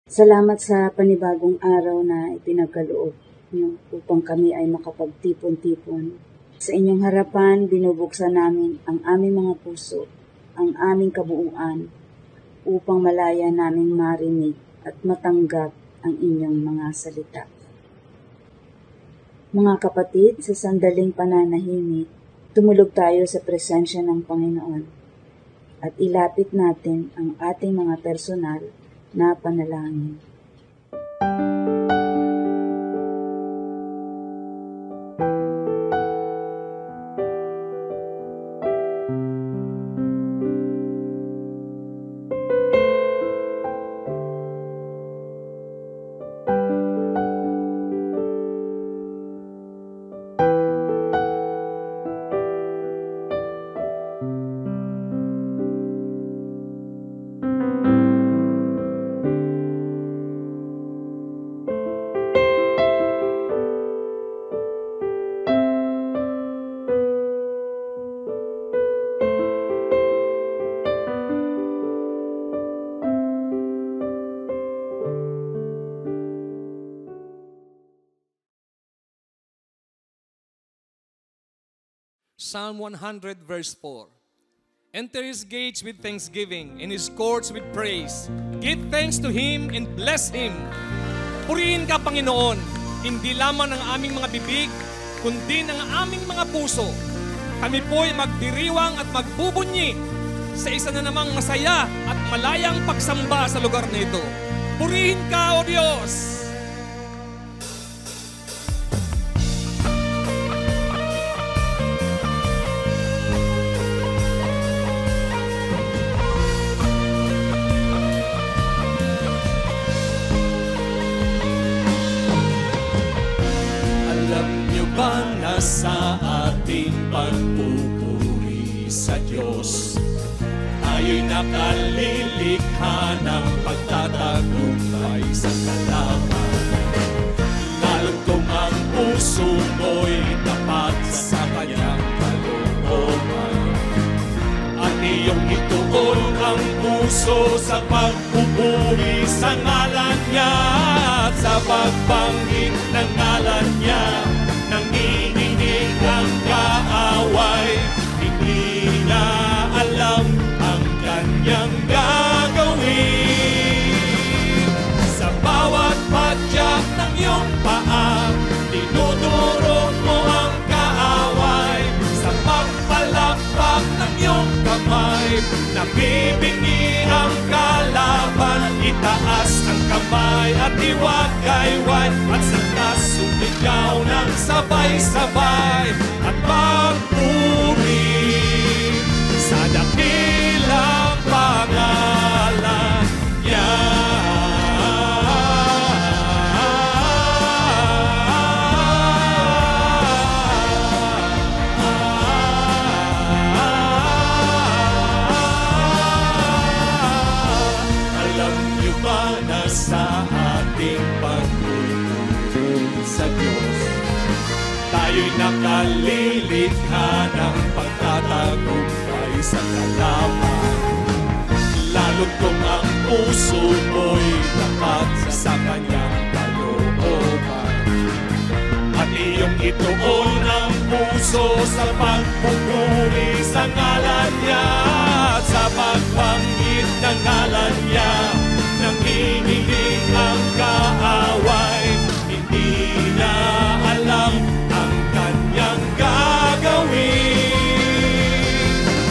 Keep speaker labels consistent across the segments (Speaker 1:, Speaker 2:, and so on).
Speaker 1: Salamat sa panibagong araw na ipinagkaloob niyo upang kami ay makapagtipon-tipon. Sa inyong harapan, binubuksan namin ang aming mga puso, ang aming kabuuan, upang malaya naming marinig at matanggap ang inyong mga salita. Mga kapatid, sa sandaling pananahimik, tumulog tayo sa presensya ng Panginoon at ilapit natin ang ating mga personal na panalangin.
Speaker 2: Psalm 100 verse 4. Enter His gates with thanksgiving, and His courts with praise. Give thanks to Him and bless Him. Purihin ka, Panginoon, hindi lamang ng aming mga bibig, kundi ng aming mga puso. Kami po'y magdiriwang at magbubunyi sa isa na namang masaya at malayang pagsamba sa lugar na ito. Purihin ka, O Diyos!
Speaker 3: Sa ating pagpupuri sa Diyos, tayo'y nakalilikha ng pagtatagumpay sa kalaban. Lalo't kung ang puso mo'y tapat sa kanyang kalooban, at iyong ituon ang puso sa pagpupuri sa ngalan niya, at sa pagbanggit ng ngalan niya. Nanginginig ang kaaway, hindi na alam ang kanyang gagawin. Sa bawat padyak ng iyong paa, dinudurog mo ang kaaway. Sa pagpalakpak ng iyong kamay, nabibingi ang kalaban. Itaas ang kamay at iwagayway, at saka sumigaw ng sabay-sabay at magpuri sa dakilang pangalan niya. Alam niyo ba na sa ating pagpupuri sa Diyos, tayo'y nakalilikha ng pagtatagumpay sa kalaban. Lalo't kung ang puso mo'y tapat sa kanyang kalooban, at iyong ituon ang puso sa pagpupuri sa ngalan niya, at sa pagbanggit ng ngalan niya. Nanginginig ang kaaway, hindi na alam ang kanyang gagawin.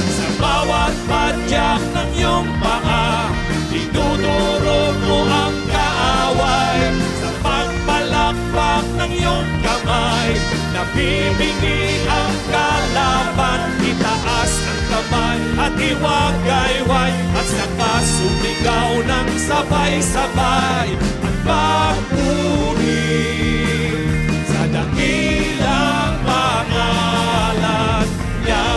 Speaker 3: Sa bawat padyak ng iyong paa, dinudurog mo ang kaaway. Sa pagpalakpak ng iyong kamay, nabibingi ang kalaban. Itaas ang kamay at iwagayway, at saka sumigaw ng sabay-sabay at magpuri sa dakilang pangalan niya.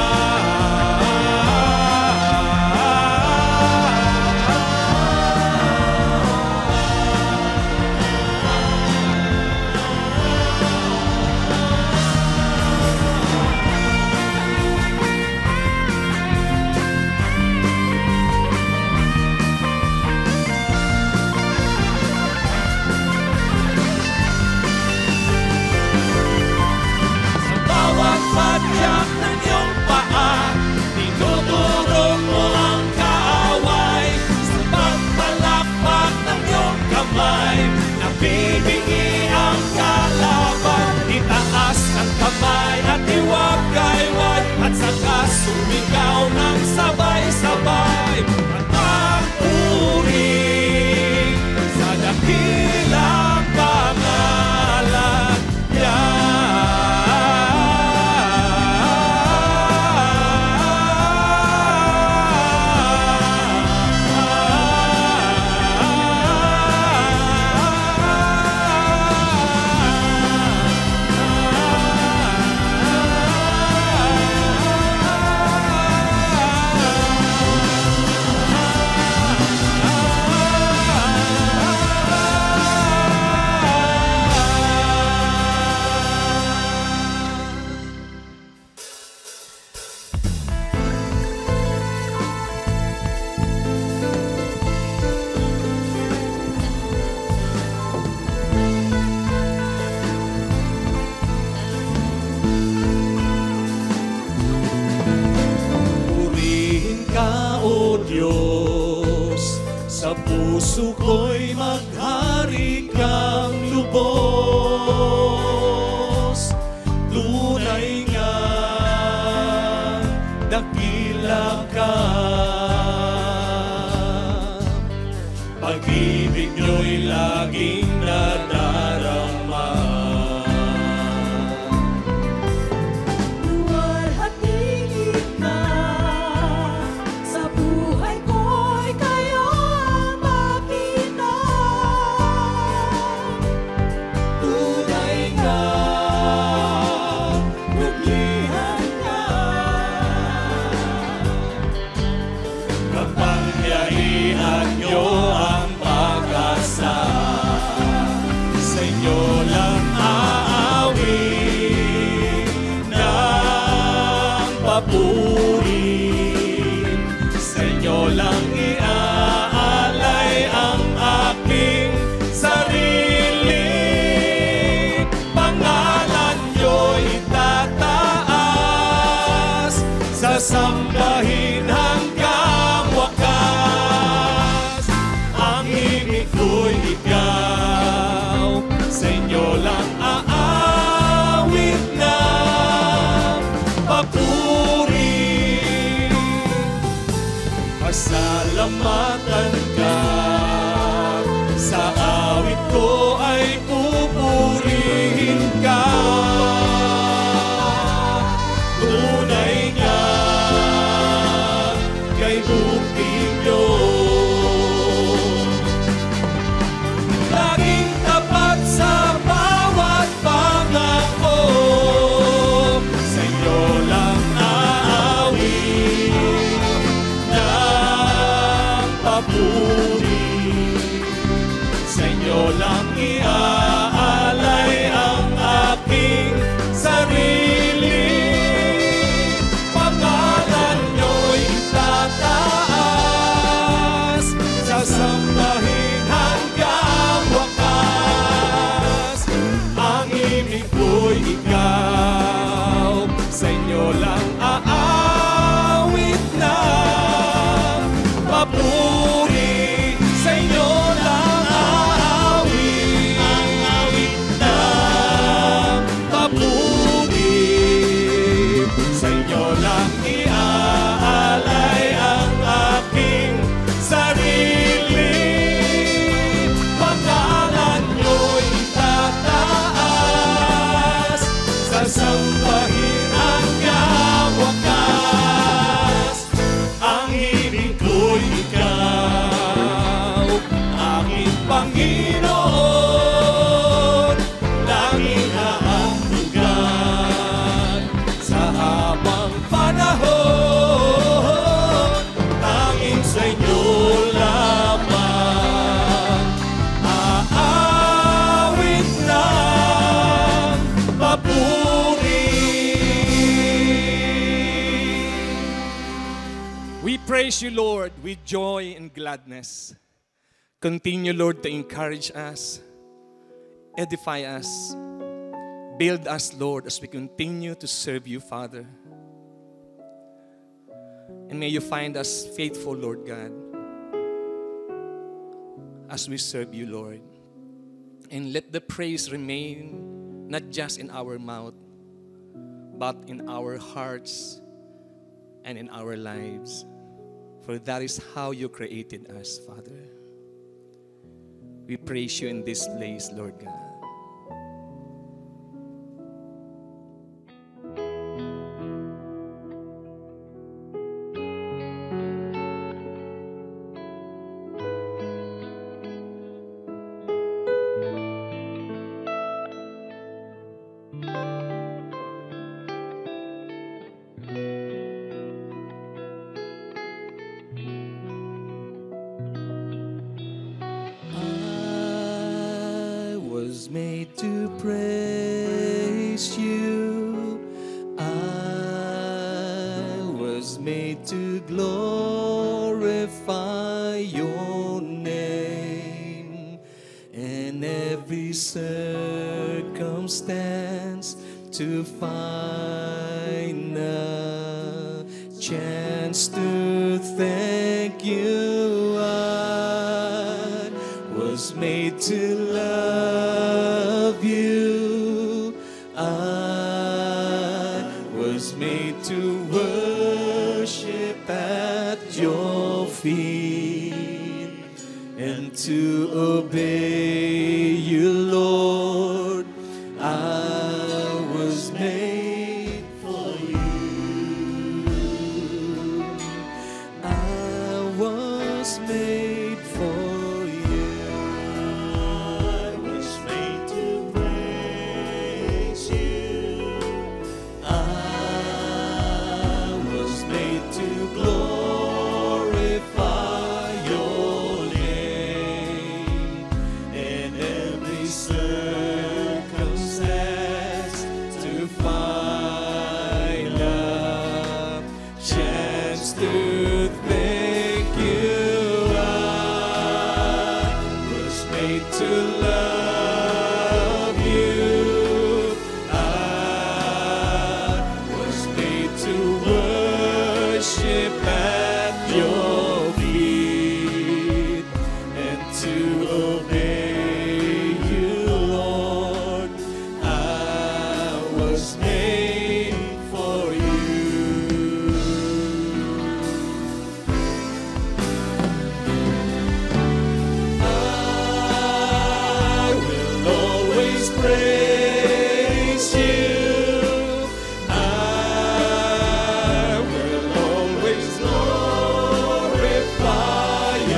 Speaker 3: puso ko'y maghari kang lubos. Tunay nga, dakila ka. Pag-ibig nyo'y laging nadarama.
Speaker 4: Luwalhati ka, sa buhay ko'y kayo ang makita.
Speaker 3: Tunay nga,
Speaker 4: Naglihan ka,
Speaker 3: kapangyarihan nyo ang pag-asa. Sa inyo lang aawin ng papuri. Sa inyo lang iaalay ang aking sarili. Pangalan nyo'y itataas, sasambahin hanggang wakas. Ang ibig ko'y ikaw, sa inyo lang aawit na papuri. Pasalamatan ka, sa awit ko ay pupurihin ka. Tunay nga, kay bukting Diyos. Laging tapat sa bawat pangako, sa inyo lang aawit ng papuri. Sa inyo lang iaalay ang aking sarili. Pangalan nyo'y tataas, sasambahin hanggang wakas. Ang ibig ko'y ikaw, sa inyo lang aawit na papuri. Sa inyo lang aawit na papuri. Sa inyo lang iaalay ang aking sarili. Pangalan nyo'y tataas, sasambahin hanggang wakas. Ang ibig ko'y ikaw, aking Panginoon. Laging hahanggan sa habang panahon. Tanging sa inyo lamang aawit ng papuri.
Speaker 2: We praise you, Lord, with joy and gladness. Continue, Lord, to encourage us, edify us, build us, Lord, as we continue to serve you, Father. And may you find us faithful, Lord God, as we serve you, Lord. And let the praise remain not just in our mouth, but in our hearts and in our lives. For that is how you created us, Father. We praise you in this place, Lord God.
Speaker 3: Made to praise you. I was made to glorify your name. And every circumstance to find a chance to thank you. I was made to love you. I was made to worship at your feet and to obey you, Lord. I was made for you. I was made for you. I was made to praise you. I was made to glorify your name in every circumstance, to find a chance to thank you. I was made to love you. I was made to worship at your feet and to obey you, Lord. I was made for you. I will always praise you. I will always glorify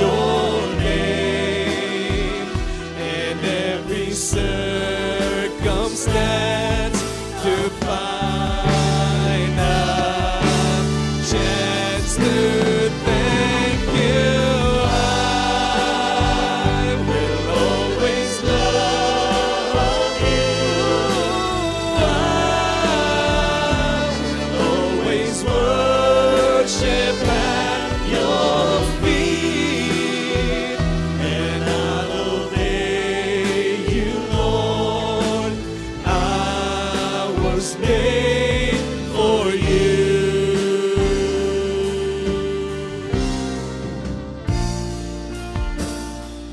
Speaker 3: your name in every circumstance, to find a chance to thank you. I will always love you. I will always worship at your feet, and I'll obey you, Lord. I was made for you.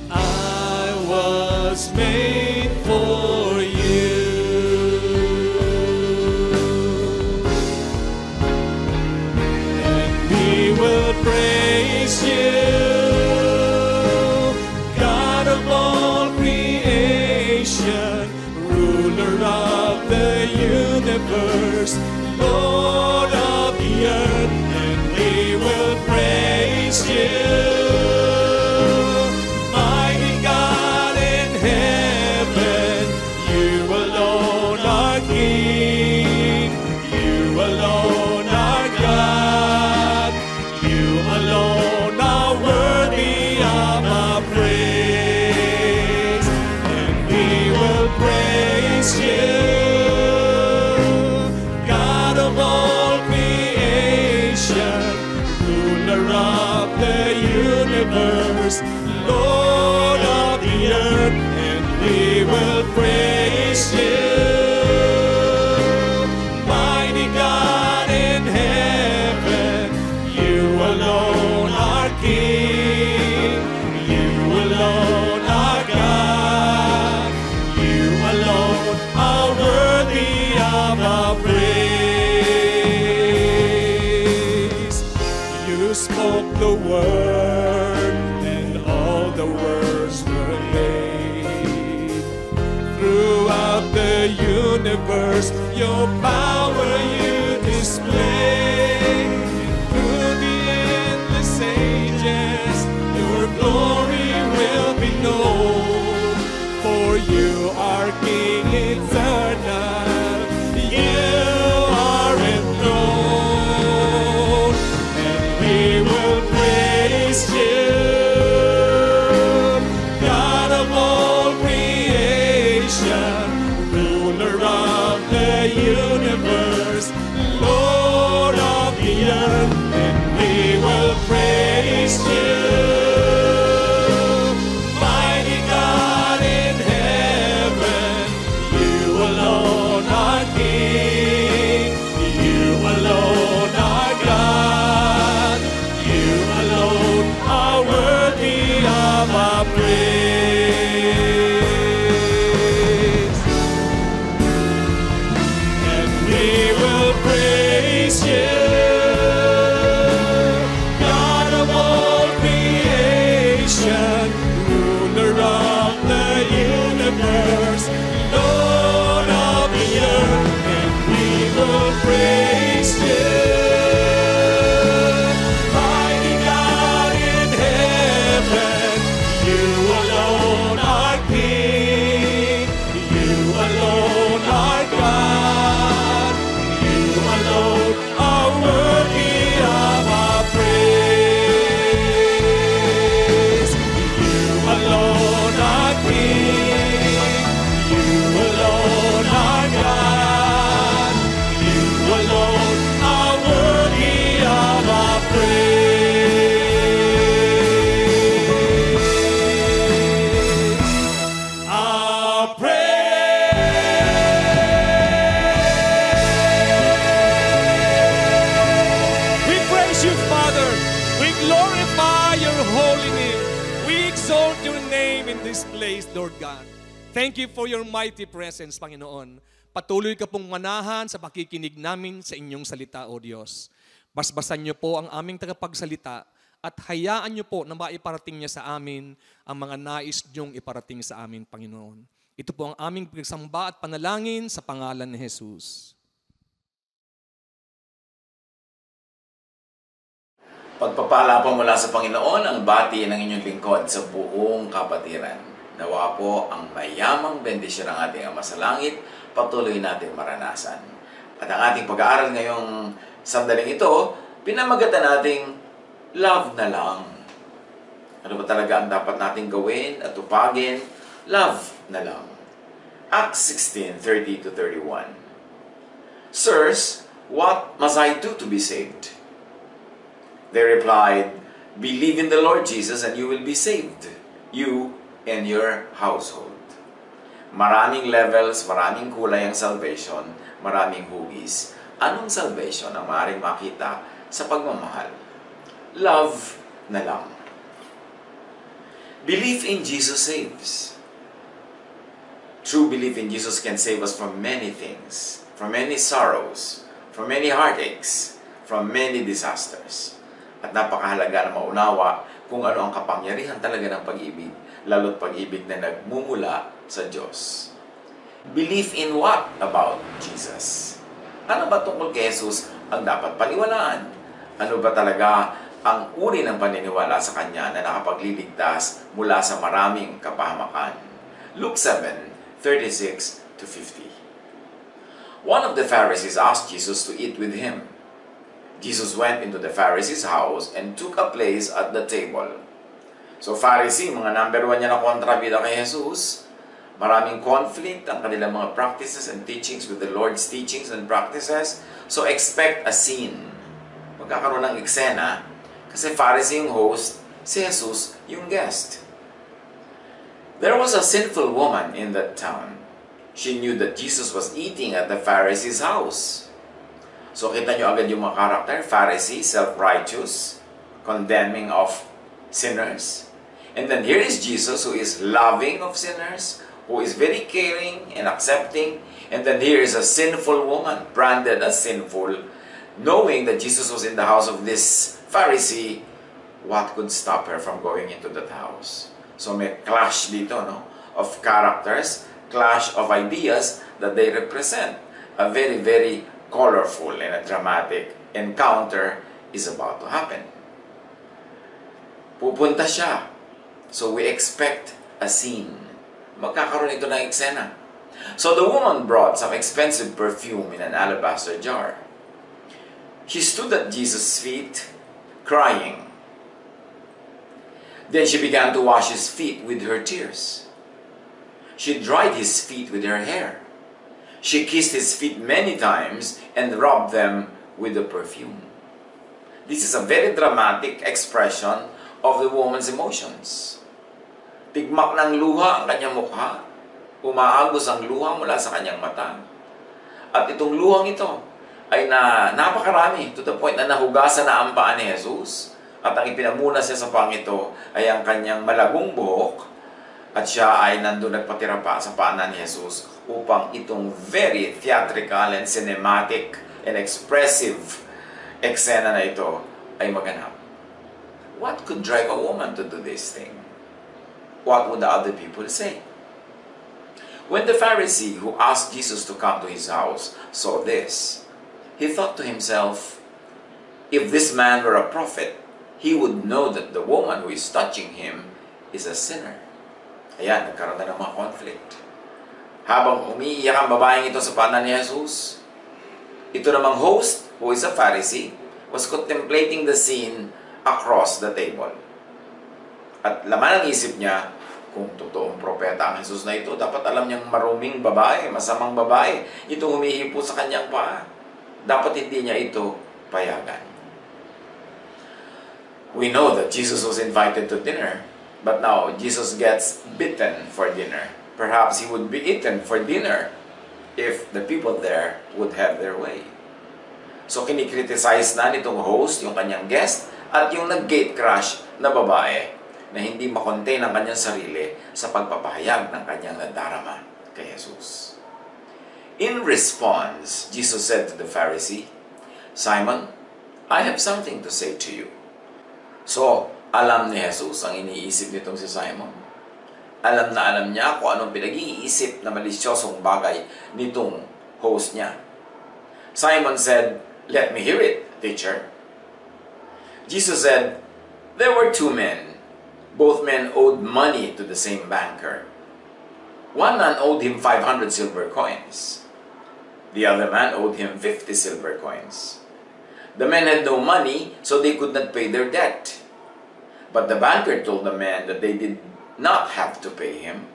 Speaker 3: I was made for you. And we will praise you, God of all creation, ruler of the universe, Lord of the earth. And we will praise you, mighty God in heaven. You alone are King. You alone are God. You alone are worthy of our praise. And we will praise you, God of all creation, ruler of the universe, Lord of the earth. And we will praise you, mighty God in heaven. You alone are King. You alone are God. You alone are worthy of our praise. You spoke the word, and all the words were made. Throughout the universe, your power you display. Through the endless ages, your glory will be known. For you are King eternal. You are enthroned. And we will praise you, God of all creation, ruler of the universe, Lord of the earth. And we will praise you, mighty God in heaven. You alone
Speaker 2: this place, Lord God. Thank you for your mighty presence, Panginoon. Patuloy ka pong manahan sa pakikinig namin sa inyong salita, O Diyos. Basbasan niyo po ang aming tagapagsalita at hayaan niyo po na maiparating niya sa amin ang mga nais niyong iparating sa amin, Panginoon. Ito po ang aming pagsamba at panalangin sa pangalan ni Jesus.
Speaker 5: Pagpapala po mula sa Panginoon ang bati ng inyong lingkod sa buong kapatiran. Nawa po ang mayamang bendisyon ng ating Ama sa Langit, patuloy natin maranasan. At ang ating pag-aaral ngayong sandaling ito, pinamagatan nating love na lang. Ano ba talaga ang dapat nating gawin at tupagin? Love na lang. Acts 16:30-31. Sirs, what must I do to be saved? They replied, believe in the Lord Jesus and you will be saved, you and your household. Maraming levels, maraming kulay ang salvation, maraming hugis. Anong salvation ang maaaring makita sa pagmamahal? Love na lang. Belief in Jesus saves. True belief in Jesus can save us from many things, from many sorrows, from many heartaches, from many disasters. At napakahalaga na maunawa kung ano ang kapangyarihan talaga ng pag-ibig, lalo't pag-ibig na nagmumula sa Diyos. Belief in what about Jesus? Ano ba tungkol kay Jesus ang dapat paniwalaan? Ano ba talaga ang uri ng paniniwala sa Kanya na nakapagliligtas mula sa maraming kapahamakan? Luke 7:36-50. One of the Pharisees asked Jesus to eat with him. Jesus went into the Pharisee's house and took a place at the table. So Pharisee, mga number 1 niya na kontrabida kay Jesus. Maraming conflict ang kanilang mga practices and teachings with the Lord's teachings and practices. So expect a scene. Magkakaroon ng eksena kasi Pharisee yung host, si Jesus yung guest. There was a sinful woman in that town. She knew that Jesus was eating at the Pharisee's house. So kita nyo agad yung mga karakter, Pharisee, self-righteous, condemning of sinners. And then here is Jesus who is loving of sinners, who is very caring and accepting. And then here is a sinful woman, branded as sinful. Knowing that Jesus was in the house of this Pharisee, what could stop her from going into that house? So may clash dito, no? Of characters, clash of ideas that they represent. A very, very colorful and a dramatic encounter is about to happen. Pupunta siya. So we expect a scene. Magkakaroon ito ng eksena. So the woman brought some expensive perfume in an alabaster jar. She stood at Jesus' feet, crying. Then she began to wash his feet with her tears. She dried his feet with her hair. She kissed his feet many times and rubbed them with the perfume. This is a very dramatic expression of the woman's emotions. Tigmak ng luha ang kanyang mukha. Umaagos ang luha mula sa kanyang mata. At itong luhang ito ay napakarami to the point na nahugasan na ang paa ni Jesus. At ang ipinamuna siya sa pang ito ay ang kanyang malagong buhok. At siya ay nandun nagpatira pa sa paanan ni Jesus upang itong very theatrical and cinematic and expressive eksena na ito ay maganap. What could drive a woman to do this thing? What would the other people say? When the Pharisee who asked Jesus to come to his house saw this, he thought to himself, if this man were a prophet, he would know that the woman who is touching him is a sinner. Ayan, nagkaroon na ng mga conflict. Habang umiiyak ang babaeng ito sa paanan ni Jesus, ito namang host, who is a Pharisee, was contemplating the scene across the table. At laman ang isip niya, kung totoong propeta ang Jesus na ito, dapat alam niyang maruming babae, masamang babae, ito humihipo sa kanyang paa. Dapat hindi niya ito payagan. We know that Jesus was invited to dinner, but now Jesus gets bitten for dinner. Perhaps he would be eaten for dinner if the people there would have their way. So kinikriticize na nitong host, yung kanyang guest, at yung nag-gate crash na babae. na hindi makontain ang kanyang sarili sa pagpapahayag ng kanyang nadarama kay Jesus. In response, Jesus said to the Pharisee, "Simon, I have something to say to you." So, alam ni Jesus ang iniisip nitong si Simon. Alam na alam niya kung anong pinag-iisip na malisyosong bagay nitong host niya. Simon said, "Let me hear it, teacher." Jesus said, "There were two men. Both men owed money to the same banker. One man owed him 500 silver coins. The other man owed him 50 silver coins. The men had no money, so they could not pay their debt. But the banker told the men that they did not have to pay him.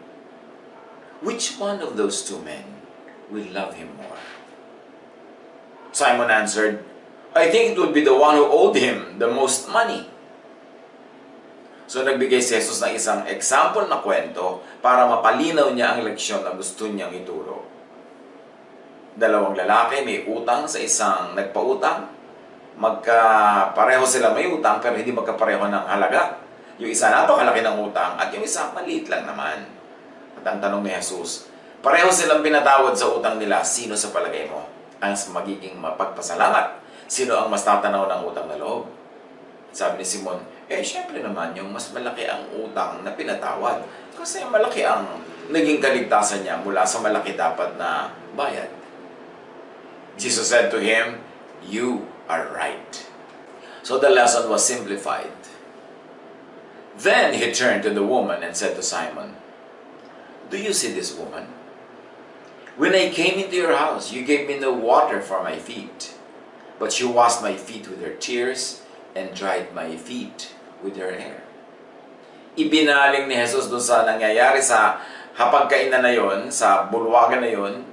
Speaker 5: Which one of those two men will love him more?" Simon answered, "I think it would be the one who owed him the most money." So nagbigay si Jesus ng isang example na kwento para mapalinaw niya ang leksyon na gusto niyang ituro. Dalawang lalaki may utang sa isang nagpautang. Pareho sila may utang pero hindi magkapareho ng halaga. Yung isa napakalaki ng utang at yung isa maliit lang naman. At ang tanong ni Jesus, pareho silang pinatawad sa utang nila, sino sa palagay mo ang magiging mapagpasalamat? Sino ang mas tatanaw ng utang na loob? Sabi ni Simon, syempre naman yung mas malaki ang utang na pinatawad. Kasi malaki ang naging kaligtasan niya mula sa malaki dapat na bayad. Jesus said to him, "You are right." So the lesson was simplified. Then he turned to the woman and said to Simon, "Do you see this woman? When I came into your house, you gave me no water for my feet, but she washed my feet with her tears and dried my feet with her hair." Ibinaling ni Jesus doon sa nangyayari sa hapagkainan na yon, sa bulwagan na yon,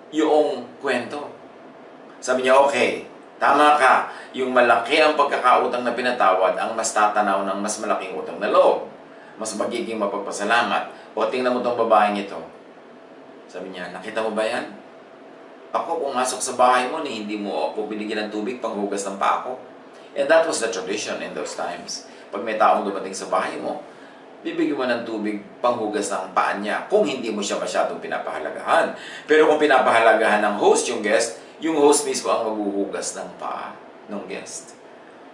Speaker 5: yung kwento. Sabi niya, okay, tama ka, yung malaki ang pagkakautang na pinatawad ang mas tatanaw ng mas malaking utang na loob. Mas magiging mapagpasalamat. O tingnan mo tong babaeng ito. Sabi niya, nakita mo ba yan? Ako pumasok sa bahay mo, hindi mo ako binigyan ng tubig panghugas ng paa ko. And that was the tradition in those times. Pag may taong dumating sa bahay mo, bibigyan mo ng tubig panghugas ng paa niya kung hindi mo siya masyadong pinapahalagahan. Pero kung pinapahalagahan ng host yung host mismo ang maghuhugas ng paa ng guest.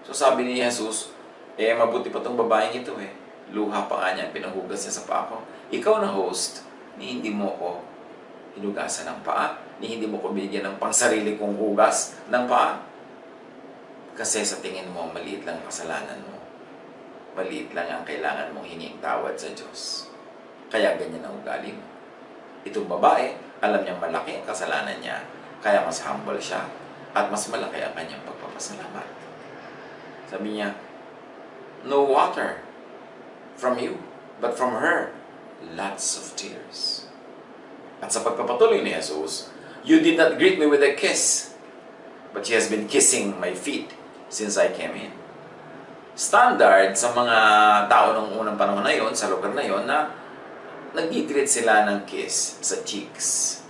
Speaker 5: So sabi ni Jesus, mabuti pa tong babaeng ito Luha pa nga niya, pinahugas niya sa paa ko. Ikaw na host, hindi mo ko hinugasan ng paa, hindi mo ko bigyan ng pangsarili kong hugas ng paa. Kasi sa tingin mo, maliit lang ang kasalanan mo. Maliit lang ang kailangan mong hinging tawad sa Diyos. Kaya ganyan ang ugali mo. Itong babae, alam niyang malaki ang kasalanan niya, kaya mas humble siya at mas malaki ang kanyang pagpapasalamat. Sabi niya, "No water from you, but from her, lots of tears." At sa pagpapatuloy ni Jesus, "You did not greet me with a kiss, but she has been kissing my feet since I came in." Standard sa mga tao ng unang panahon na yon, sa lugar na yon, na nag-greet sila ng kiss sa cheeks.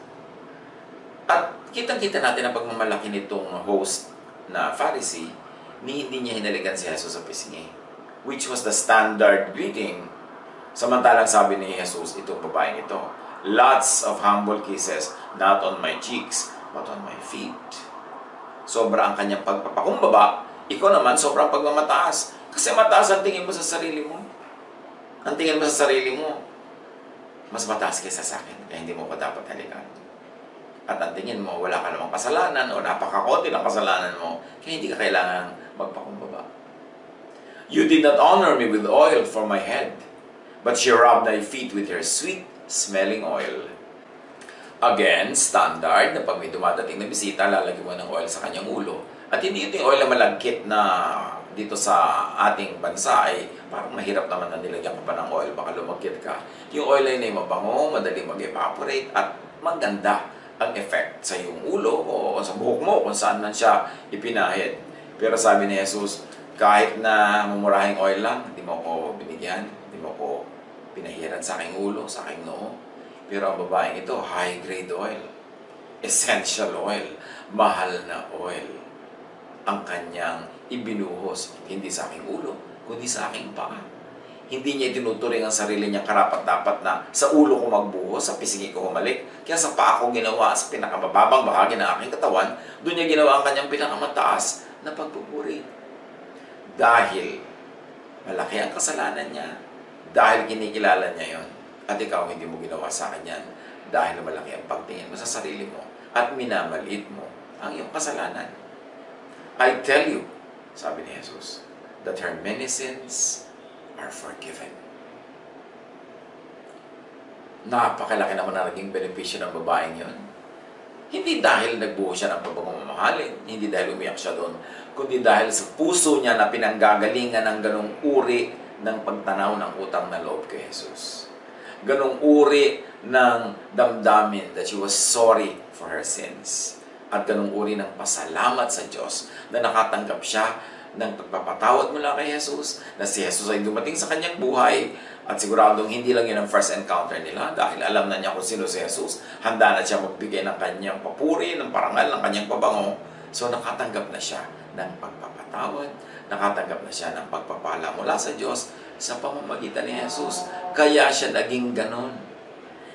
Speaker 5: At kitang-kita natin ang pagmamalaki nitong host na Pharisee, hindi niya hinalikan si Jesus sa pisngi, which was the standard greeting. Samantalang sabi ni Jesus, itong babaeng ito, "Lots of humble kisses, not on my cheeks, but on my feet." Sobra ang kanyang pagpapakumbaba, ikaw naman sobrang pagmamataas. Kasi mataas ang tingin mo sa sarili mo. Ang tingin mo sa sarili mo, mas mataas kaysa sa akin, kaya hindi mo pa dapat halikan. At ang tingin mo, wala ka namang kasalanan o napakakonti ng kasalanan mo, kaya hindi ka kailangan magpakumbaba. "You did not honor me with oil for my head, but she rubbed my feet with her sweet-smelling oil." Again, standard na pag may dumadating na bisita, lalagyan mo ng oil sa kanyang ulo. At hindi ito yung oil na malagkit na dito sa ating bansa ay parang mahirap naman na nilagyan ka pa ng oil, baka lumagkit ka. Yung oil ay mabango, madali mag-evaporate at maganda ang effect sa iyong ulo o sa buhok mo kung saan man siya ipinahid. Pero sabi ni Jesus, kahit na mumurahing oil lang, hindi mo ko binigyan, hindi mo ko pinahiran sa aking ulo, sa aking noo. Pero ang babaeng ito, high-grade oil, essential oil, mahal na oil. Ang kanyang ibinuhos, hindi sa aking ulo, kundi sa aking paa. hindi niya itinuturing ang sarili niya karapat-dapat na sa ulo ko magbuhos, sa pisngi ko humalik. Kaya sa paa ko ginawa, sa pinakamababang bahagi ng aking katawan, doon niya ginawa ang kanyang pinakamataas na pagpupuri. Dahil malaki ang kasalanan niya, dahil kinikilala niya yon, at ikaw hindi mo ginawa sa akin yan, dahil malaki ang pagtingin mo sa sarili mo at minamaliit mo ang iyong kasalanan. I tell you, sabi ni Jesus, that her many sins are forgiven. Napakalaki naman na naging benepisyo ng babaeng yon. Hindi dahil nagbuo siya ng pabagong mamahalin, hindi dahil umiyak siya doon, kundi dahil sa puso niya na pinanggagalingan ng ganong uri ng pagtanaw ng utang na loob kay Jesus. Ganong uri ng damdamin that she was sorry for her sins. At ganong uri ng pasalamat sa Diyos na nakatanggap siya ng pagpapatawad mula kay Jesus, na si Jesus ay dumating sa kanyang buhay, at siguradong hindi lang yun ang first encounter nila dahil alam na niya kung sino si Jesus. Handa na siya magbigay ng kanyang papuri, ng parangal, ng kanyang pabango. So nakatanggap na siya ng pagpapatawad, nakatanggap na siya ng pagpapala mula sa Diyos sa pamamagitan ni Jesus. Kaya siya naging ganon.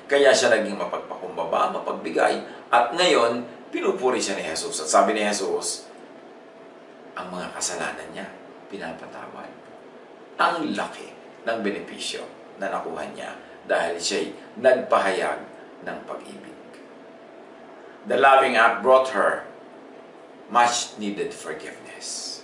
Speaker 5: Kaya siya naging mapagpakumbaba, mapagbigay, at ngayon, pinupuri siya ni Jesus. At sabi ni Jesus, ang mga kasalanan niya, pinapatawad. Ang laki ng benepisyo na nakuha niya dahil siya'y nagpahayag ng pag-ibig. The loving act brought her much needed forgiveness.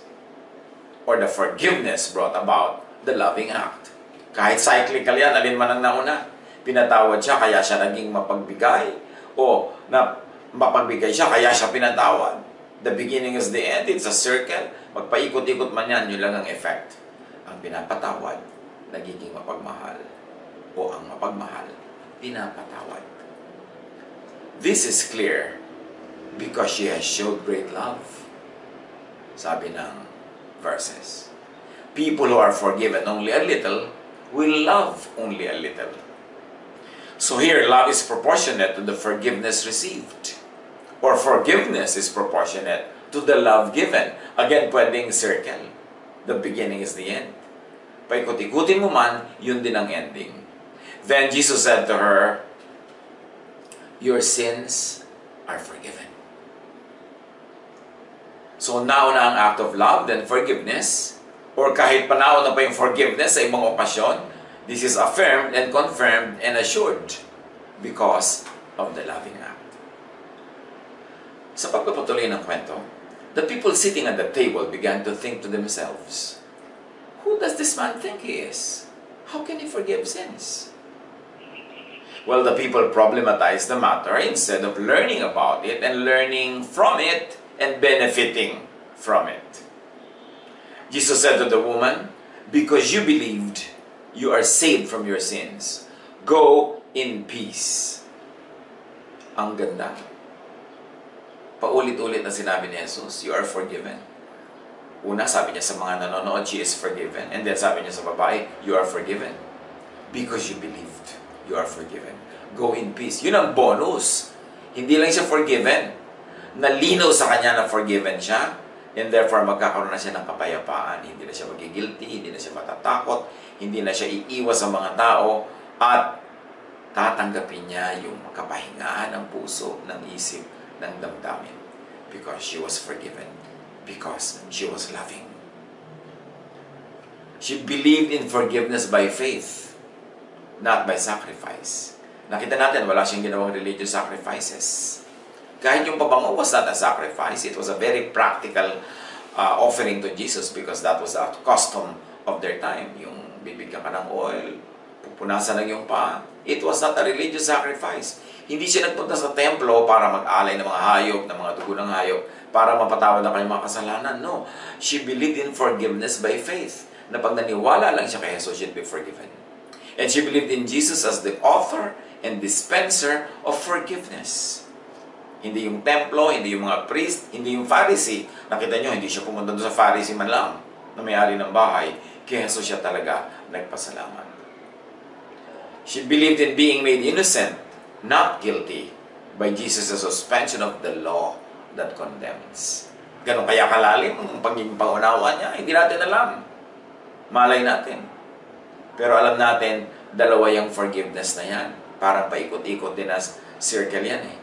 Speaker 5: Or the forgiveness brought about the loving act. Kahit cyclical yan, alin man ang nauna. Pinatawad siya, kaya siya naging mapagbigay. O na mapagbigay siya, kaya siya pinatawad. The beginning is the end. It's a circle. Magpaikot-ikot man yan, yun lang ang effect. Ang pinapatawad, nagiging mapagmahal. O ang mapagmahal, pinapatawad. This is clear because she has showed great love. Sabi ng verses. People who are forgiven only a little will love only a little. So here, love is proportionate to the forgiveness received. Or forgiveness is proportionate to the love given. Again, pwedeng circle. The beginning is the end. Paikot-ikutin mo man, yun din ang ending. Then Jesus said to her, your sins are forgiven. So nauna ang act of love, then forgiveness, or kahit panauna pa yung forgiveness sa ibang okasyon, this is affirmed and confirmed and assured because of the loving act. Sa pagpapatuloy ng kwento, the people sitting at the table began to think to themselves, who does this man think he is? How can he forgive sins? Well, the people problematized the matter instead of learning about it and learning from it and benefiting from it. Jesus said to the woman, because you believed, you are saved from your sins. Go in peace. Ang ganda. Paulit-ulit na sinabi ni Jesus, you are forgiven. Una, sabi niya sa mga nanonood, she is forgiven. And then sabi niya sa babae, you are forgiven. Because you believed, you are forgiven. Go in peace. Yun ang bonus. Hindi lang siya forgiven. Nalinaw sa kanya na forgiven siya. And therefore, magkakaroon na siya ng kapayapaan. Hindi na siya magigilty, hindi na siya matatakot, hindi na siya iiwas sa mga tao, at tatanggapin niya yung kapahingaan ng puso, ng isip, ng damdamin. Because she was forgiven. Because she was loving. She believed in forgiveness by faith, not by sacrifice. Nakita natin, wala siyang ginawang religious sacrifices. Kahit yung pabango was not a sacrifice, it was a very practical offering to Jesus because that was the custom of their time. Yung bibigyan ka ng oil, pupunasan ng iyong paa. It was not a religious sacrifice. Hindi siya nagpunta sa templo para mag-alay ng mga hayop, ng mga dugo ng hayop, para mapatawad ang kanyang mga kasalanan. No. She believed in forgiveness by faith. Na pag naniwala lang siya kay Jesus, she'd be forgiven. And she believed in Jesus as the author and dispenser of forgiveness. Hindi yung templo, hindi yung mga priest, hindi yung Pharisee. Nakita nyo, hindi siya pumunta doon sa Pharisee man lang na may-ari ng bahay. Kaya Jesus siya talaga nagpasalamat. She believed in being made innocent, not guilty, by Jesus' suspension of the law that condemns. Ganon kaya kalalim ang pagiging pangunawa niya, hindi natin alam. Malay natin. Pero alam natin, dalawa yung forgiveness na yan. Parang paikot-ikot din as circle yan eh.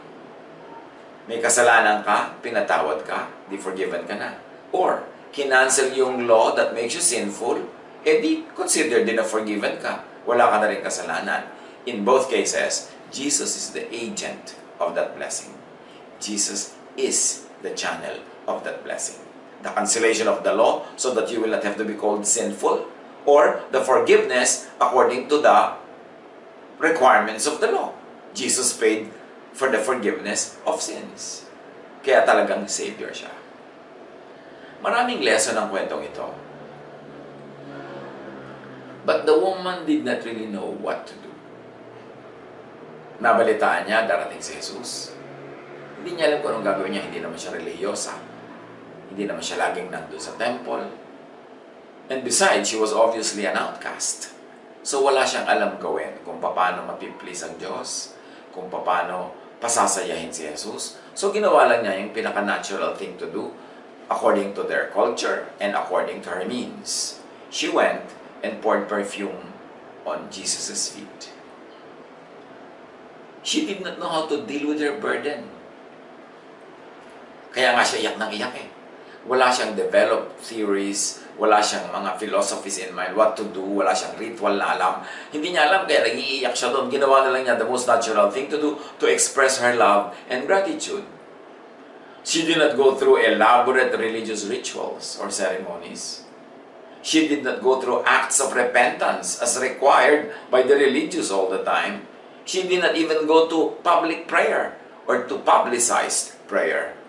Speaker 5: May kasalanan ka, pinatawad ka, di forgiven ka na. Or, kinancel yung law that makes you sinful, di consider din na forgiven ka. Wala ka na rin kasalanan. In both cases, Jesus is the agent of that blessing. Jesus is the channel of that blessing. The cancellation of the law so that you will not have to be called sinful, or the forgiveness according to the requirements of the law. Jesus paid for the forgiveness of sins. Kaya talagang Savior siya. Maraming lesson ang kwentong ito. But the woman did not really know what to do. Nabalitaan niya, darating si Jesus. Hindi niya alam kung anong gagawin niya. Hindi naman siya religyosa. Hindi naman siya laging nandun sa temple. And besides, she was obviously an outcast. So wala siyang alam gawin kung paano mapiplease ang Diyos, kung paano pasasayahin si Jesus. So ginawa lang niya yung pinaka-natural thing to do according to their culture and according to her means. She went and poured perfume on Jesus' feet. She did not know how to deal with her burden. Kaya nga siya iyak ng iyak eh. Wala siyang developed theories, wala siyang mga philosophies in mind, what to do, wala siyang ritual na alam. Hindi niya alam, kaya nag-iiyak siya doon. Ginawa na lang niya the most natural thing to do to express her love and gratitude. She did not go through elaborate religious rituals or ceremonies. She did not go through acts of repentance as required by the religious all the time. She did not even go to public prayer or to publicized prayer.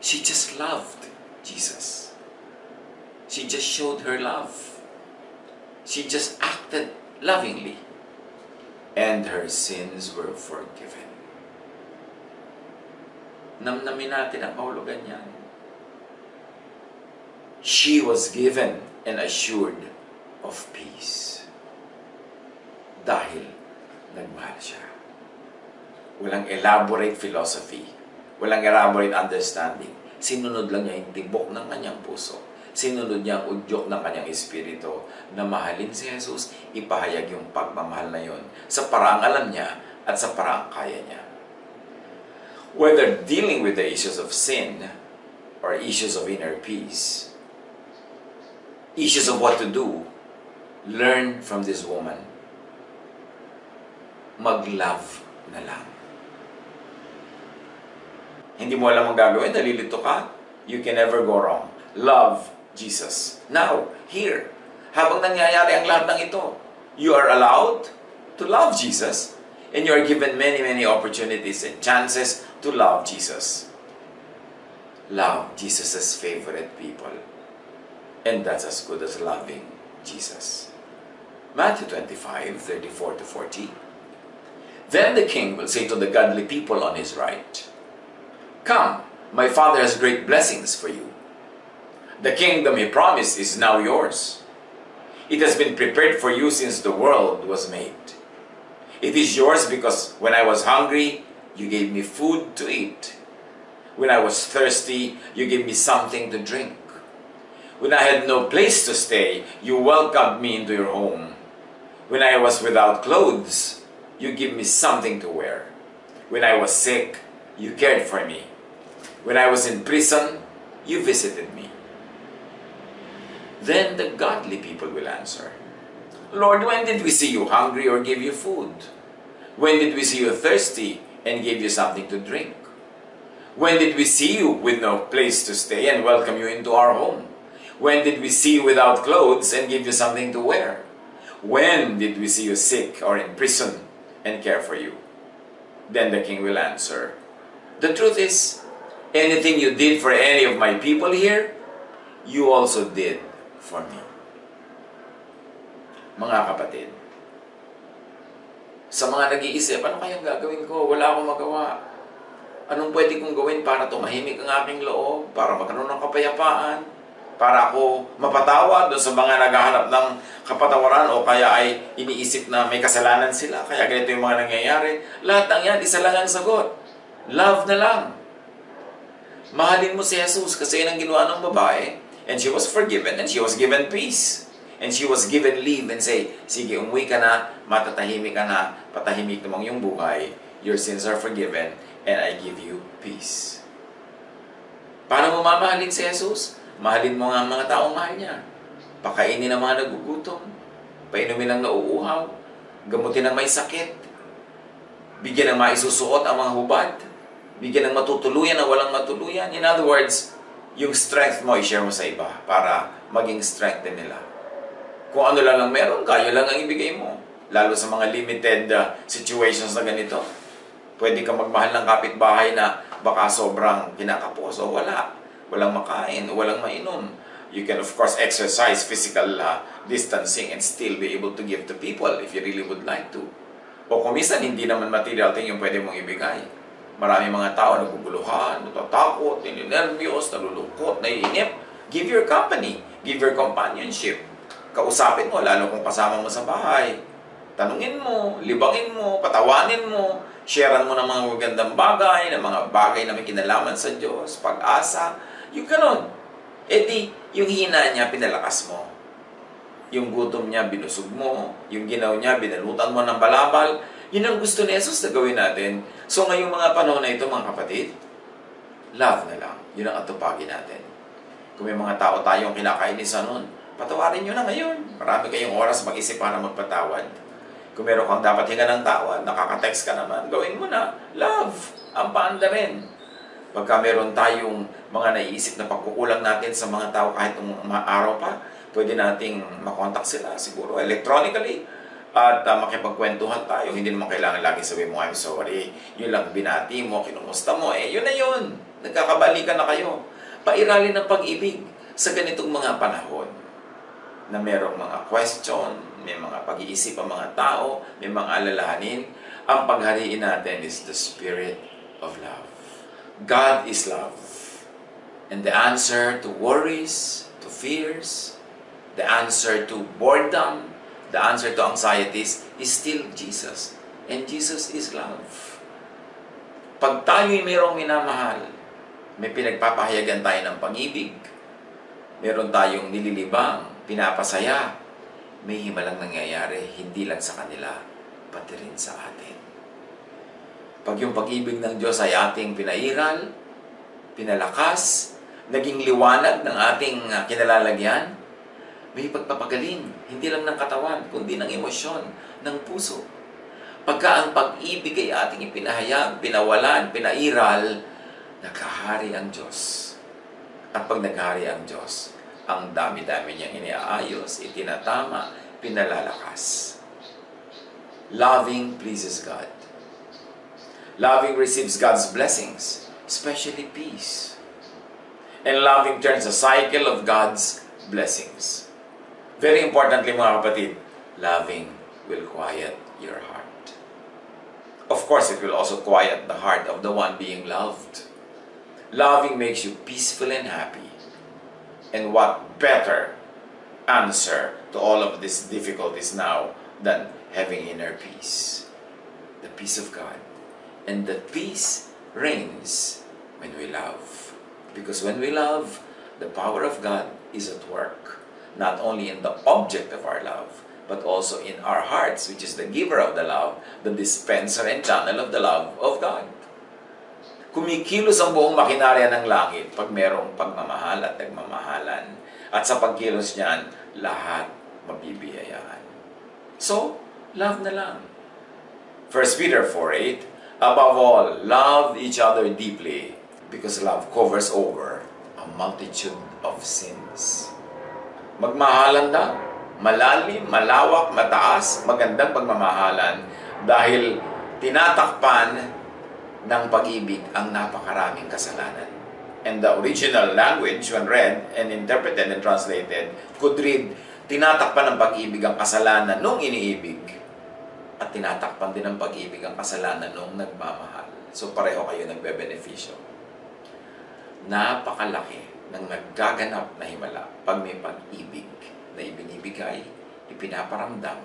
Speaker 5: She just loved Jesus. She just showed her love. She just acted lovingly. And her sins were forgiven. Namnamin natin ang kahulugan niyan. She was given and assured of peace. Dahil nagmahal siya. Walang elaborate philosophy. Walang elaborate understanding. Sinunod lang niya yung tibok ng kanyang puso. Sinunod niya ang udyok ng kanyang espiritu na mahalin si Jesus, ipahayag yung pagmamahal na yon sa paraang alam niya at sa paraang kaya niya. Whether dealing with the issues of sin or issues of inner peace, issues of what to do, learn from this woman. Mag-love na lang. Hindi mo alam ang gagawin, nalilito ka, you can never go wrong. Love Jesus. Now, here, habang nangyayari ang lahat ng ito, you are allowed to love Jesus, and you are given many, many opportunities and chances to love Jesus. Love Jesus' favorite people. And that's as good as loving Jesus. Matthew 25, 34-40. Then the king will say to the godly people on his right, "Come, my Father has great blessings for you. The kingdom he promised is now yours. It has been prepared for you since the world was made. It is yours because when I was hungry, you gave me food to eat. When I was thirsty, you gave me something to drink. When I had no place to stay, you welcomed me into your home. When I was without clothes, you gave me something to wear. When I was sick, you cared for me. When I was in prison, you visited me." Then the godly people will answer, "Lord, when did we see you hungry or give you food? When did we see you thirsty and gave you something to drink? When did we see you with no place to stay and welcome you into our home? When did we see you without clothes and give you something to wear? When did we see you sick or in prison and care for you?" Then the king will answer, "The truth is, anything you did for any of my people here, you also did for me." Mga kapatid, sa mga nag-iisip, ano kayang gagawin ko? Wala akong magawa. Anong pwede kong gawin para tumahimik ang aking loob? Para magkaroon ng kapayapaan? Para ako mapatawad doon sa mga naghahanap ng kapatawaran o kaya ay iniisip na may kasalanan sila, kaya ganito yung mga nangyayari? Lahat ng yan, isa lang ang sagot. Love na lang. Mahalin mo si Jesus kasi yun ang ginawa ng babae, and she was forgiven and she was given peace. And she was given leave and say, sige, umuwi ka na, matatahimik ka na, patahimik namang yung buhay, your sins are forgiven, and I give you peace. Paano mo mamahalin si Jesus? Mahalin mo nga ang mga taong mahal niya. Pakainin ang mga nagugutom, painumin ang nauuhaw, gamutin ang may sakit, bigyan ng maisusuot ang mga hubad, bigyan ng matutuluyan ang walang matuluyan. In other words, yung strength mo, i-share mo sa iba para maging strength din nila. Kung ano lang ang meron ka, yun lang ang ibigay mo. Lalo sa mga limited situations na ganito. Pwede kang magmahal ng kapitbahay na baka sobrang kinakapos o wala. Walang makain o walang mainom. You can of course exercise physical distancing and still be able to give to people if you really would like to. O kung minsan hindi naman material thing yung pwede mong ibigay. Marami mga tao naguguluhan, natatakot, ninervyos, nalulungkot, naiinip. Give your company, give your companionship. Kausapin mo, lalo kung kasama mo sa bahay. Tanungin mo, libangin mo, patawanin mo, sharean mo ng mga magandang bagay, ng mga bagay na may kinalaman sa Diyos, pag-asa. Yung ganon. E di, yung hina niya, pinalakas mo. Yung gutom niya, binusog mo. Yung ginaw niya, binalutan mo ng balabal. Yun ang gusto ni Jesus na gawin natin. So ngayong mga panahon na ito, mga kapatid, love na lang. Yun ang atupagin natin. Kung may mga tao tayong kinakainisan nun, patawarin nyo na ngayon. Marami kayong oras mag-isip para magpatawad. Kung meron kang dapat hinga ng tawad, nakaka-text ka naman, gawin mo na. Love. Ang paanda rin. Pagka meron tayong mga naiisip na pagkukulang natin sa mga tao kahit mga araw pa, pwede nating makontak sila siguro electronically at makipagkwentuhan tayo. Hindi naman kailangan lagi sabihin mo, I'm sorry. Yun lang, binati mo, kinumusta mo. Yun na yun. Nagkakabalikan na kayo. Pairalin ng pag-ibig sa ganitong mga panahon na merong mga question, may mga pag-iisip ang mga tao, may mga alalahanin. Ang paghariin natin is the Spirit of love. God is love. And the answer to worries, to fears, the answer to boredom, the answer to anxieties is still Jesus. And Jesus is love. Pag tayo'y mayroong minamahal, may pinagpapahayagan tayo ng pag-ibig, meron tayong nililibang, pinapasaya, may himalang nangyayari, hindi lang sa kanila, pati rin sa atin. Pag yung pag-ibig ng Diyos ay ating pinairal, pinalakas, naging liwanag ng ating kinalalagyan, may pagpapagaling, hindi lang ng katawan, kundi ng emosyon, ng puso. Pagka ang pag-ibig ay ating ipinahayag, pinawalan, pinairal, nakahari ang Diyos. At pag naghari ang Diyos, ang dami-dami niyang iniaayos, itinatama, pinalalakas. Loving pleases God. Loving receives God's blessings, especially peace. And loving turns the cycle of God's blessings. Very importantly, mga kapatid, loving will quiet your heart. Of course, it will also quiet the heart of the one being loved. Loving makes you peaceful and happy. And what better answer to all of these difficulties now than having inner peace? The peace of God. And the peace reigns when we love. Because when we love, the power of God is at work. Not only in the object of our love, but also in our hearts, which is the giver of the love, the dispenser and channel of the love of God. Kumikilos ang buong makinarya ng langit pag merong pagmamahal at nagmamahalan. At sa pagkilos niyan, lahat mabibiyayaan. So, love na lang. 1 Peter 4:8, above all, love each other deeply, because love covers over a multitude of sins. Magmahalan na, malalim, malawak, mataas, magandang pagmamahalan dahil tinatakpan ng pag-ibig ang napakaraming kasalanan. And the original language, when read and interpreted and translated, could read, tinatakpan ng pag-ibig ang kasalanan nung iniibig at tinatakpan din ng pag-ibig ang kasalanan nung nagmamahal. So pareho kayo nagbe-benepisyo. Napakalaki ng naggaganap na himala pag may pag-ibig na ibinibigay, ipinaparamdam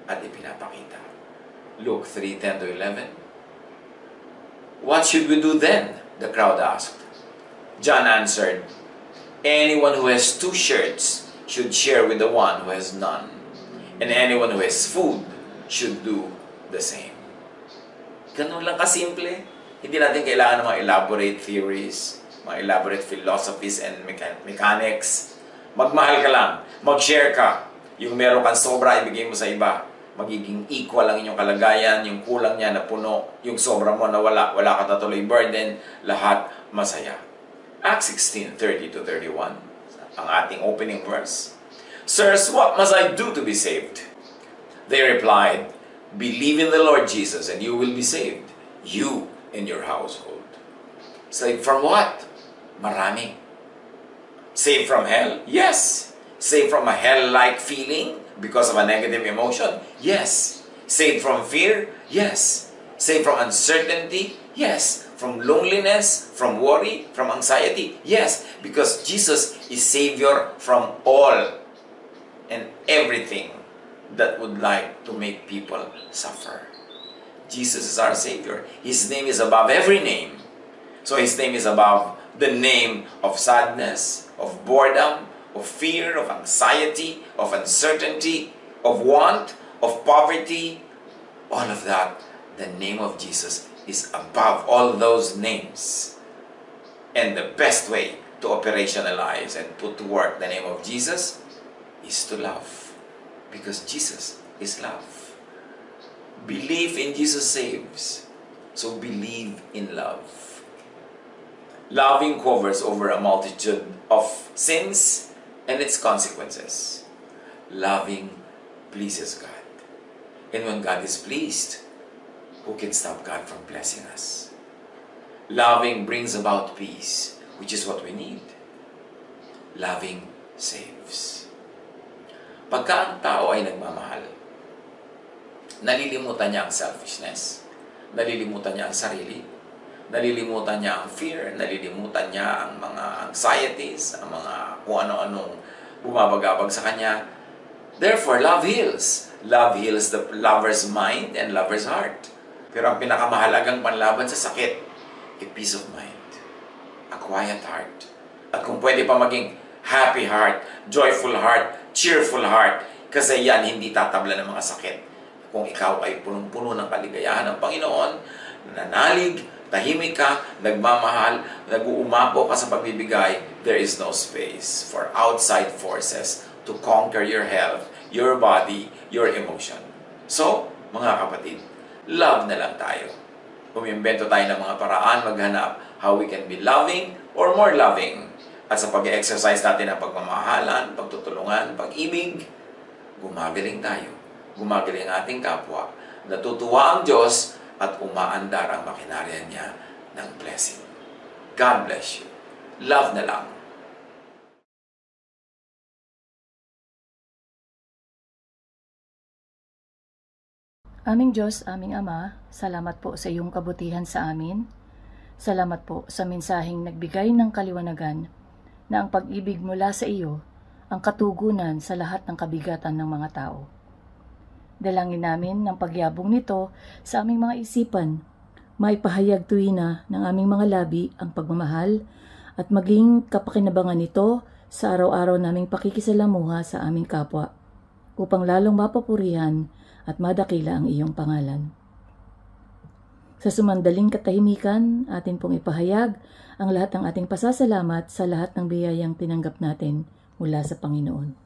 Speaker 5: at ipinapakita. Luke 3:10-11. What should we do then? The crowd asked. John answered, anyone who has 2 shirts should share with the one who has none. And anyone who has food should do the same. Ganun lang kasimple. Hindi natin kailangan ng mga elaborate theories, mga elaborate philosophies and mechanics. Magmahal ka lang, mag-share ka. Yung meron kang sobra, ibigay mo sa iba. Magiging equal ang inyong kalagayan, yung kulang niya na puno, yung sobra mo na wala ka tatuloy burden, lahat masaya. Acts 16:30-31, ang ating opening verse. Sirs, what must I do to be saved? They replied, believe in the Lord Jesus and you will be saved, you and your household. Saved from what? Marami. Saved from hell? Yes. Saved from a hell-like feeling because of a negative emotion? Yes. Saved from fear? Yes. Saved from uncertainty? Yes. From loneliness, from worry, from anxiety? Yes. Because Jesus is Savior from all and everything that would like to make people suffer. Jesus is our Savior. His name is above every name. So His name is above the name of sadness, of boredom, of fear, of anxiety, of uncertainty, of want, of poverty. All of that, the name of Jesus is above all those names. And the best way to operationalize and put to work the name of Jesus is to love. Because Jesus is love. Belief in Jesus saves. So believe in love. Loving covers over a multitude of sins and its consequences. Loving pleases God. And when God is pleased, who can stop God from blessing us? Loving brings about peace, which is what we need. Loving saves. Pagka ang tao ay nagmamahal, nalilimutan niya ang selfishness, nalilimutan niya ang sarili, nalilimutan niya ang fear, nalilimutan niya ang mga anxieties, ang mga kung ano-anong bumabagabag sa kanya. Therefore, love heals. Love heals the lover's mind and lover's heart. Pero ang pinakamahalagang panlaban sa sakit, a peace of mind, a quiet heart. At kung pwede pa maging happy heart, joyful heart, cheerful heart, kasi yan hindi tatabla ng mga sakit. Kung ikaw ay punong-puno ng kaligayahan ng Panginoon, nanalig, tahimik ka, nagmamahal, nag-uumapo ka sa pagbibigay, there is no space for outside forces to conquer your health, your body, your emotion. So, mga kapatid, love na lang tayo. Umimbento tayo ng mga paraan, maghanap how we can be loving or more loving. At sa pag-exercise natin ng pagmamahalan, pagtutulungan, pag-ibig, gumagaling tayo. Gumagaling ang ating kapwa. Natutuwa ang Diyos at umaandar ang makinarya niya ng blessing. God bless you. Love na lang.
Speaker 6: Aming Diyos, aming Ama, salamat po sa iyong kabutihan sa amin. Salamat po sa mensaheng nagbigay ng kaliwanagan na ang pag-ibig mula sa iyo ang katugunan sa lahat ng kabigatan ng mga tao. Dalangin namin ng pagyabong nito sa aming mga isipan, maipahayag tuwina ng aming mga labi ang pagmamahal at maging kapakinabangan nito sa araw-araw naming pakikisalamuha sa aming kapwa, upang lalong mapapurihan at madakila ang iyong pangalan. Sa sumandaling katahimikan, atin pong ipahayag ang lahat ng ating pasasalamat sa lahat ng biyayang tinanggap natin mula sa Panginoon.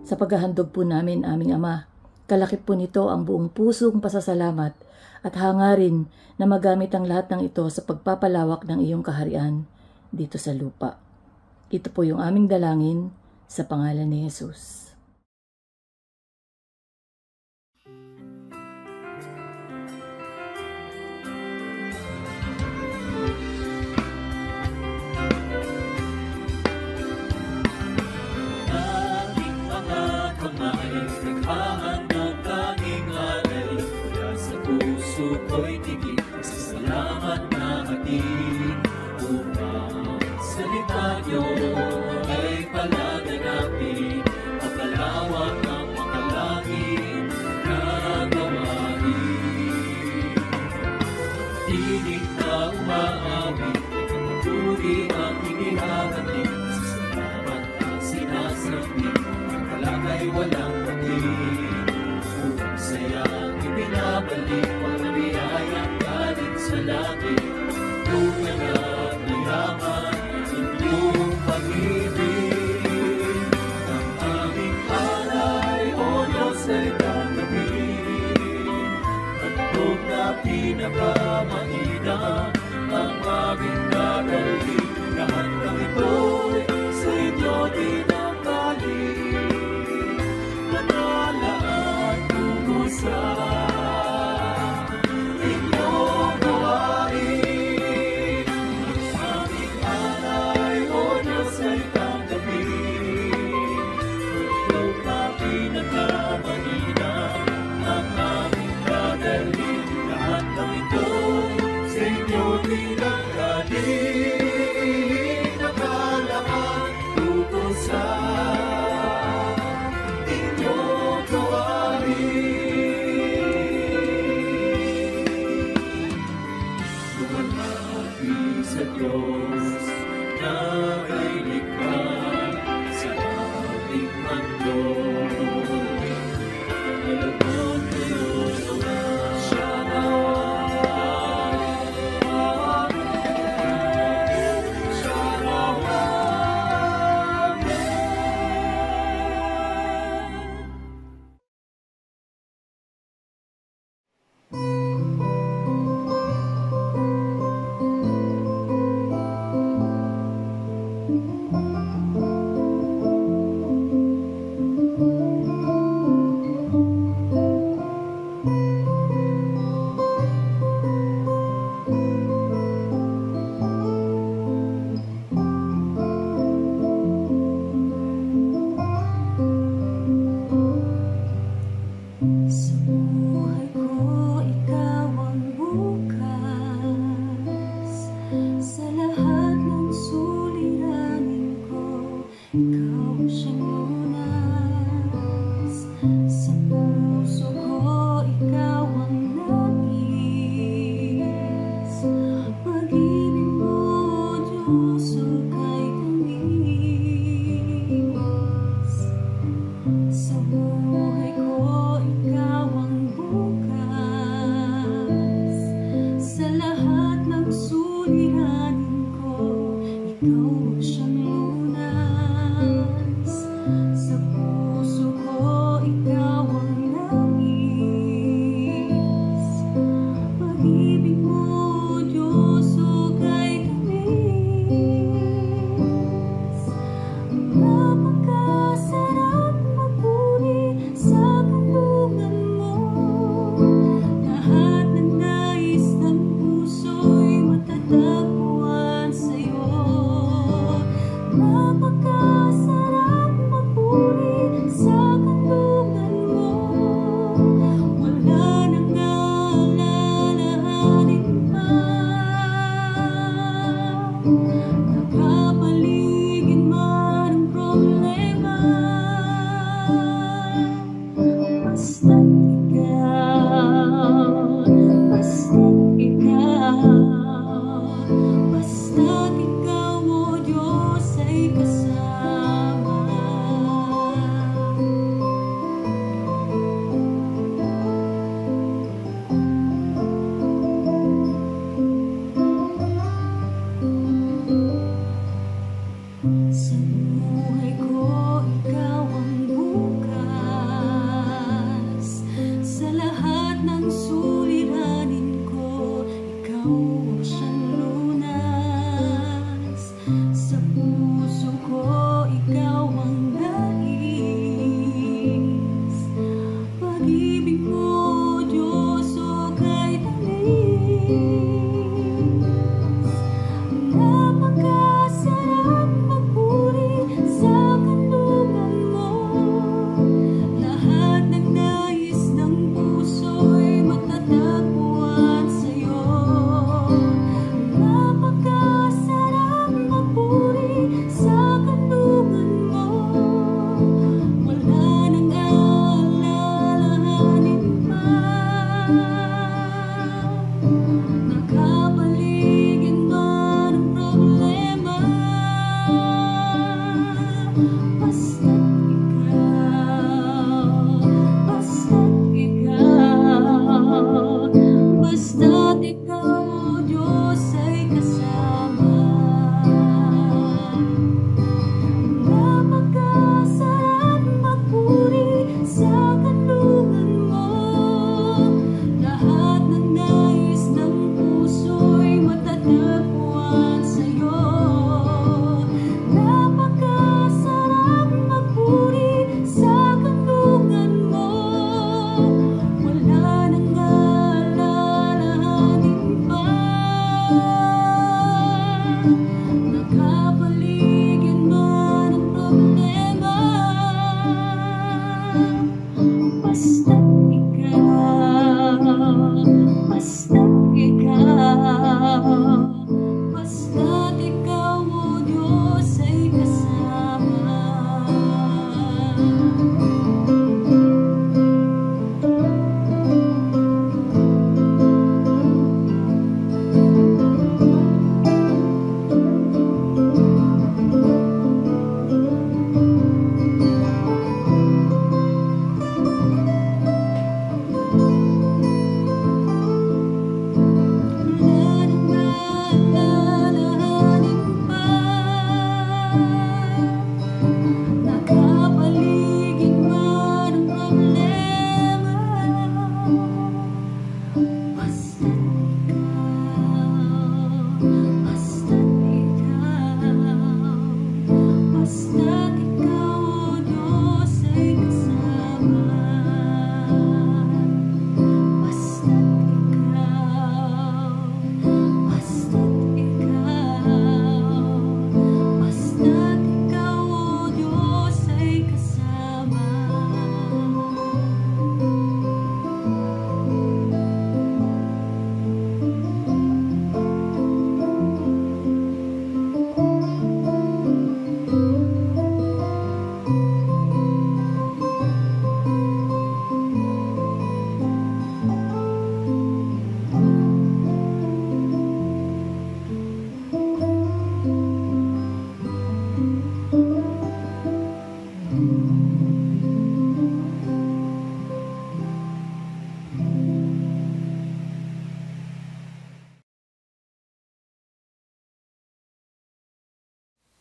Speaker 6: Sa paghahandog po namin, aming Ama, kalakip po nito ang buong pusong pasasalamat at hangarin na magamit ang lahat ng ito sa pagpapalawak ng iyong kaharian dito sa lupa. Ito po yung aming dalangin Sa pangalan ni Jesus.
Speaker 4: Aking mga kamay, naghahan ng tanging alay, mula sa puso ko'y tigil, sa salamat na hatid. Upang salita niyo ay palaganapin, mapalawak ang mga langit na gawain. Tinig na umaawit, pagpapuri ang inihahatid, sa salamat ang sinasambit, ang kalakay walang patid. Upang sayang ibinabalik, pagpapiyayang galing sa langit, tunay at mayaman inyong pag-ibig. Ang aming alay, O Diyos, ay tanggapin. Handog na pinakamainam ang aming dadalhin. Lahat ng ito'y sa inyo dinamdalin. Manalaan tungo sa inyong gawain. Aming alay, O Diyos, ay tanggapin. Handog na pinakamainam ang aming dadalhin. Lahat ng ito'y sa inyo dinamdalin. Nakalaan tungo sa inyong gawain. Lumapit sa Diyos na may likha sa aming mundo. Alagod kayo naman siya naman. Siya naman. Sa buhay ko, ikaw ang bukas. Sa lahat ng suliranin ko, ikaw siyang lunas. Sa puso ko, ikaw ang nais. Pag-ibig mo, Diyos, hukay tamis. Sa buhay ko, ikaw ang bukas. Sa lahat ng suliranin ko, ikaw siyang lunas. Sa puso ko, ikaw ang nais. Pag-ibig mo, Diyos, hukay tamis. Napakasarap magpuri sa kandungan mo. Lahat ng nais ng puso'y matatagpuan sa'yo. Napakasarap magpuri sa kandungan mo. Wala nang alalahanin pa. Nakapaligid man ang problema. Basta't ikaw, O Diyos, ay kasama. Sa buhay ko, ikaw ang bukas. Sa lahat ng suliranin ko, ikaw siyang lunas. Sa puso ko, ikaw ang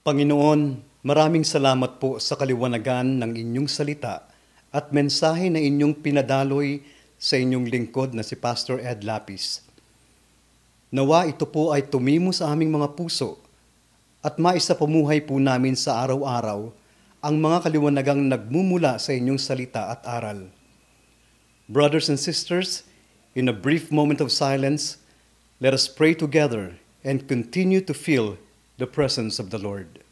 Speaker 7: Panginoon, maraming salamat po sa kaliwanagan ng inyong salita at mensahe na inyong pinadaloy sa inyong lingkod na si Pastor Ed Lapis. Nawa ito po ay tumimo sa aming mga puso at maisapamuhay po namin sa araw-araw ang mga kaliwanagang nagmumula sa inyong salita at aral. Brothers and sisters, in a brief moment of silence, let us pray together and continue to feel the presence of the Lord.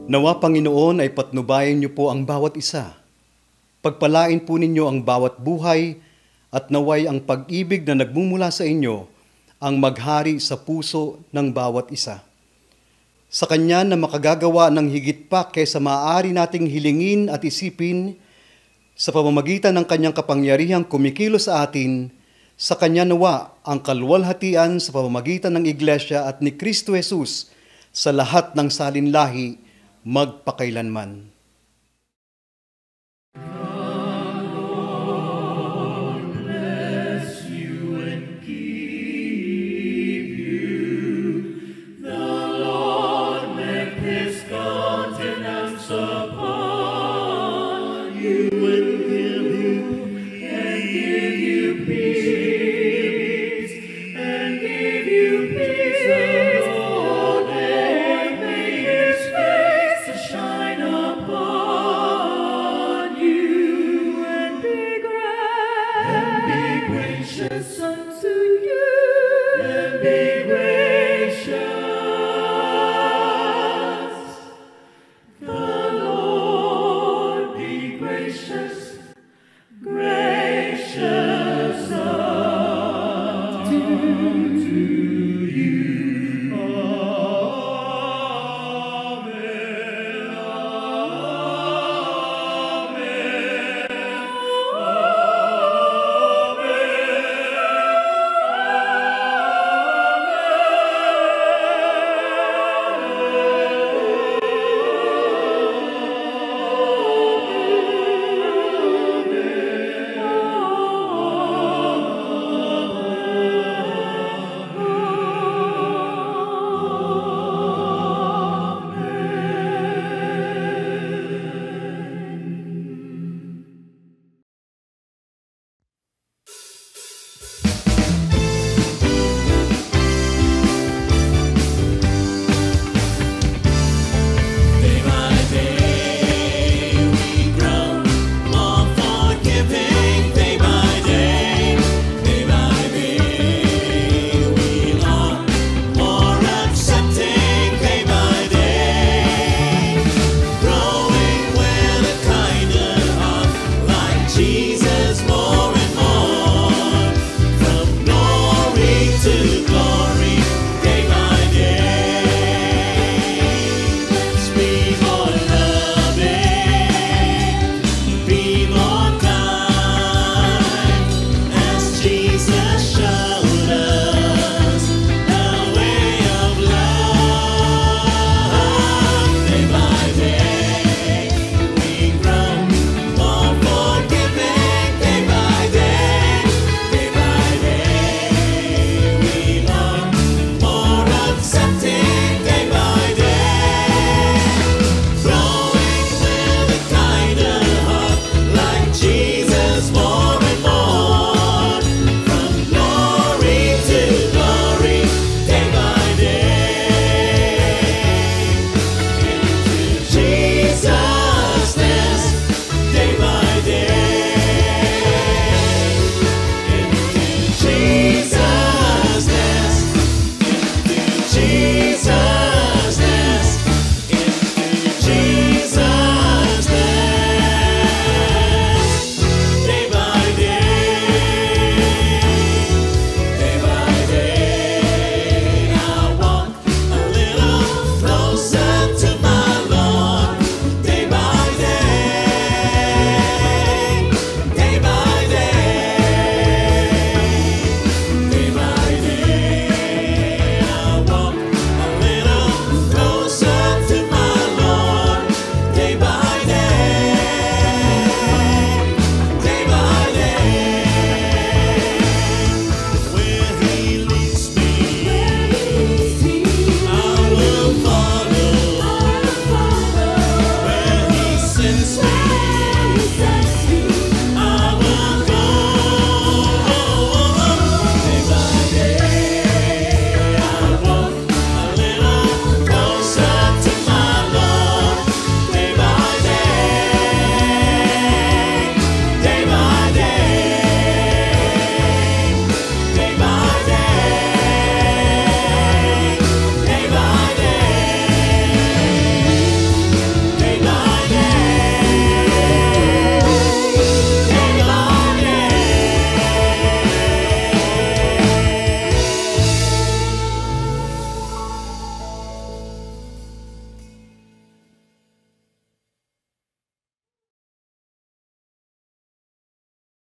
Speaker 7: Nawa Panginoon ay patnubayan niyo po ang bawat isa. Pagpalain po ninyo ang bawat buhay at naway ang pag-ibig na nagmumula sa inyo ang maghari sa puso ng bawat isa. Sa Kanya na makagagawa ng higit pa kaysa maaari nating hilingin at isipin, sa pamamagitan ng Kanyang kapangyarihang kumikilos sa atin, sa Kanya nawa ang kaluwalhatian sa pamamagitan ng Iglesia at ni Kristo Jesus sa lahat ng salinlahi magpakailanman.
Speaker 4: Gracious unto you.